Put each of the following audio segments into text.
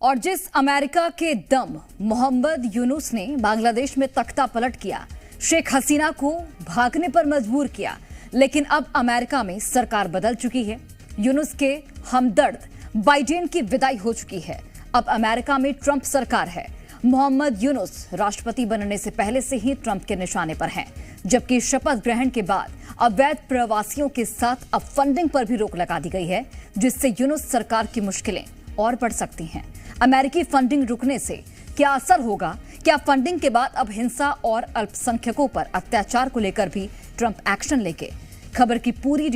और जिस अमेरिका के दम मोहम्मद यूनुस ने बांग्लादेश में तख्ता पलट किया, शेख हसीना को भागने पर मजबूर किया, लेकिन अब अमेरिका में सरकार बदल चुकी है। यूनुस के हमदर्द बाइडेन की विदाई हो चुकी है। अब अमेरिका में ट्रंप सरकार है। मोहम्मद यूनुस राष्ट्रपति बनने से पहले से ही ट्रंप के निशाने पर हैं, जबकि शपथ ग्रहण के बाद अवैध प्रवासियों के साथ अब फंडिंग पर भी रोक लगा दी गई है, जिससे यूनुस सरकार की मुश्किलें और बढ़ सकती हैं। अमेरिकी फंडिंग रुकने से क्या असर होगा? क्या फंडिंग के बाद अब हिंसा और अल्पसंख्यकों पर अत्याचार को लेकर भी ट्रंप एक्शन लेंगे? खबर की पूरी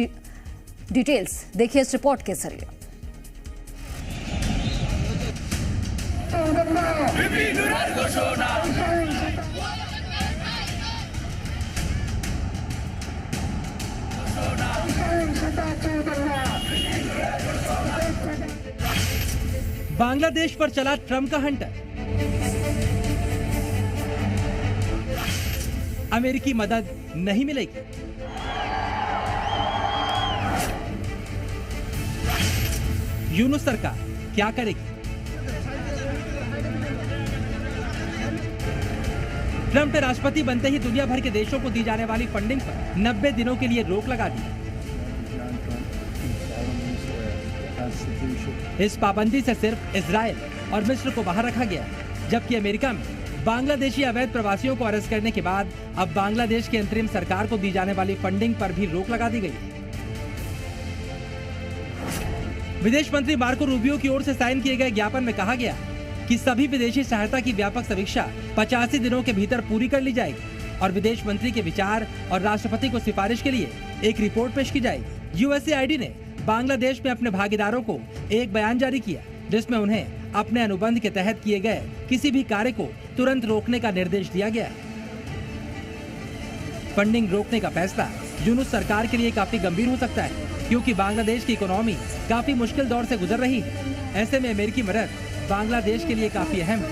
डिटेल्स देखिए इस रिपोर्ट के जरिए। बांग्लादेश पर चला ट्रंप का हंटर। अमेरिकी मदद नहीं मिलेगी। यूनुस सरकार क्या करेगी? ट्रंप ने राष्ट्रपति बनते ही दुनिया भर के देशों को दी जाने वाली फंडिंग पर 90 दिनों के लिए रोक लगा दी। इस पाबंदी से सिर्फ इजराइल और मिस्र को बाहर रखा गया, जबकि अमेरिका में बांग्लादेशी अवैध प्रवासियों को अरेस्ट करने के बाद अब बांग्लादेश की अंतरिम सरकार को दी जाने वाली फंडिंग पर भी रोक लगा दी गई। विदेश मंत्री मार्को रूबियो की ओर से साइन किए गए ज्ञापन में कहा गया कि सभी विदेशी सहायता की व्यापक समीक्षा 85 दिनों के भीतर पूरी कर ली जाएगी और विदेश मंत्री के विचार और राष्ट्रपति को सिफारिश के लिए एक रिपोर्ट पेश की जाएगी। यूएसएआईडी ने बांग्लादेश में अपने भागीदारों को एक बयान जारी किया, जिसमें उन्हें अपने अनुबंध के तहत किए गए किसी भी कार्य को तुरंत रोकने का निर्देश दिया गया। फंडिंग रोकने का फैसला यूनुस सरकार के लिए काफी गंभीर हो सकता है, क्योंकि बांग्लादेश की इकोनॉमी काफी मुश्किल दौर से गुजर रही है। ऐसे में अमेरिकी मदद बांग्लादेश के लिए काफी अहम है,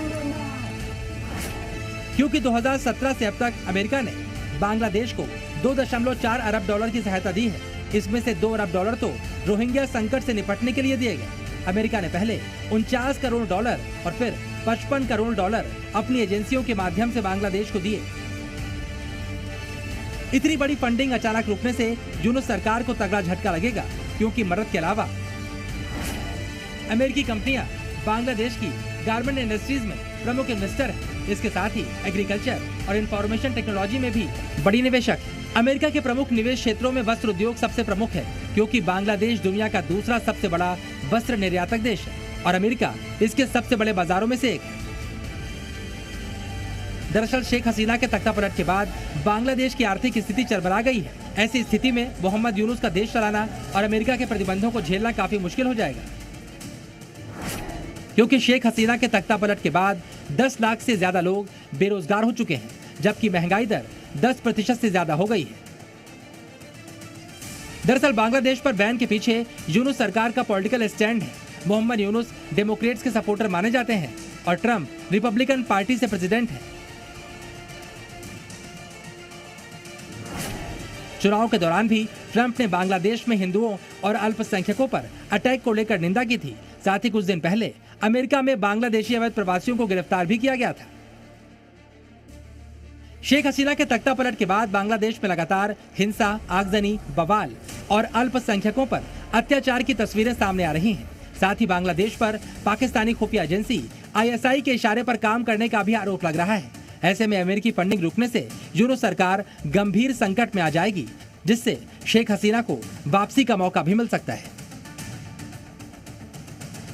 क्योंकि 2017 से अब तक अमेरिका ने बांग्लादेश को 2.4 अरब डॉलर की सहायता दी है। इसमें से 2 अरब डॉलर तो रोहिंग्या संकट से निपटने के लिए दिए गए। अमेरिका ने पहले 49 करोड़ डॉलर और फिर 55 करोड़ डॉलर अपनी एजेंसियों के माध्यम से बांग्लादेश को दिए। इतनी बड़ी फंडिंग अचानक रुकने से यूनुस सरकार को तगड़ा झटका लगेगा, क्योंकि मदद के अलावा अमेरिकी कंपनियां बांग्लादेश की गारमेंट इंडस्ट्रीज में प्रमुख इन्वेस्टर है। इसके साथ ही एग्रीकल्चर और इंफॉर्मेशन टेक्नोलॉजी में भी बड़ी निवेशक है। अमेरिका के प्रमुख निवेश क्षेत्रों में वस्त्र उद्योग सबसे प्रमुख है, क्योंकि बांग्लादेश दुनिया का दूसरा सबसे बड़ा वस्त्र निर्यातक देश है और अमेरिका इसके सबसे बड़े बाजारों में से एक है। दरअसल शेख हसीना के तख्तापलट के बाद बांग्लादेश की आर्थिक स्थिति चरमरा गई है। ऐसी स्थिति में मोहम्मद यूनुस का देश चलाना और अमेरिका के प्रतिबंधों को झेलना काफी मुश्किल हो जाएगा, क्योंकि शेख हसीना के तख्तापलट के बाद 10 लाख से ज्यादा लोग बेरोजगार हो चुके हैं, जबकि महंगाई दर 10% से ज्यादा हो गई है। दरअसल बांग्लादेश पर बैन के पीछे यूनुस सरकार का पॉलिटिकल स्टैंड है। मोहम्मद यूनुस डेमोक्रेट्स के सपोर्टर माने जाते हैं और ट्रंप रिपब्लिकन पार्टी से प्रेसिडेंट है। चुनाव के दौरान भी ट्रंप ने बांग्लादेश में हिंदुओं और अल्पसंख्यकों पर अटैक को लेकर निंदा की थी। साथ ही कुछ दिन पहले अमेरिका में बांग्लादेशी अवैध प्रवासियों को गिरफ्तार भी किया गया था। शेख हसीना के तख्तापलट के बाद बांग्लादेश में लगातार हिंसा, आगजनी, बवाल और अल्पसंख्यकों पर अत्याचार की तस्वीरें सामने आ रही हैं। साथ ही बांग्लादेश पर पाकिस्तानी खुफिया एजेंसी ISI के इशारे पर काम करने का भी आरोप लग रहा है। ऐसे में अमेरिकी फंडिंग रुकने से यूनुस सरकार गंभीर संकट में आ जाएगी, जिससे शेख हसीना को वापसी का मौका भी मिल सकता है।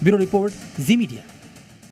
ब्यूरो रिपोर्ट, जी मीडिया।